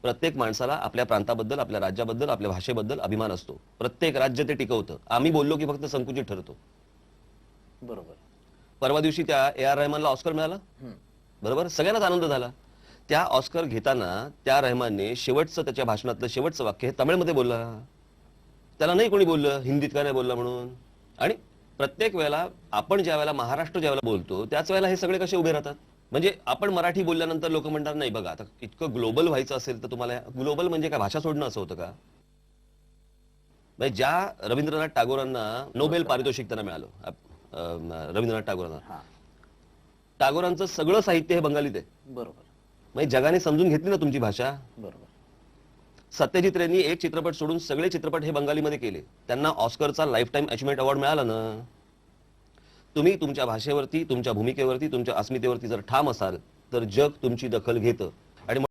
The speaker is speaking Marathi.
प्रत्येक माणसाला आपल्या प्रांताबद्दल, आपल्या राज्याबद्दल, आपल्या भाषेबद्दल अभिमान असतो. प्रत्येक राज्य ते टिकवतं. आम्ही बोललो की फक्त संकुचित ठरतो. बरोबर. परवा दिवशी त्या ए.आर. रहमानला ऑस्कर मिळाला. बरोबर, सगळ्यांनाच आनंद झाला. त्या ऑस्कर घेताना त्या रहमानने शेवटचं त्याच्या भाषणातलं शेवटचं वाक्य हे तमिळमध्ये बोलला. त्याला नाही कोणी बोललं हिंदीत का नाही बोलला म्हणून. आणि प्रत्येक वेळेला आपण ज्या वेळेला महाराष्ट्र ज्या वेळेला बोलतो त्याच वेळेला हे सगळे कसे उभे राहतात. म्हणजे आपण मराठी बोलल्यानंतर लोक म्हणतात नाही बघा आता इतकं ग्लोबल व्हायचं असेल तर तुम्हाला ग्लोबल म्हणजे काय भाषा सोडणं असं होतं का. म्हणजे ज्या रवींद्रनाथ टागोरांना नोबेल पारितोषिक त्यांना मिळालं, रवींद्रनाथ टागोरांना, टागोरांचं सगळं साहित्य हे बंगालीत आहे. बरोबर. म्हणजे जगाने समजून घेतली ना तुमची भाषा. बरोबर. सत्यजित रेंनी एक चित्रपट सोडून सगळे चित्रपट हे बंगालीमध्ये केले. त्यांना ऑस्करचा लाईफ टाईम अचिव्हमेंट अवॉर्ड मिळाला ना. तुम्ही तुमच्या भाषेवरती, तुमच्या भूमिकेवरती, तुमच्या अस्मितेवरती जर ठाम असाल तर जग तुमची दखल घेतं.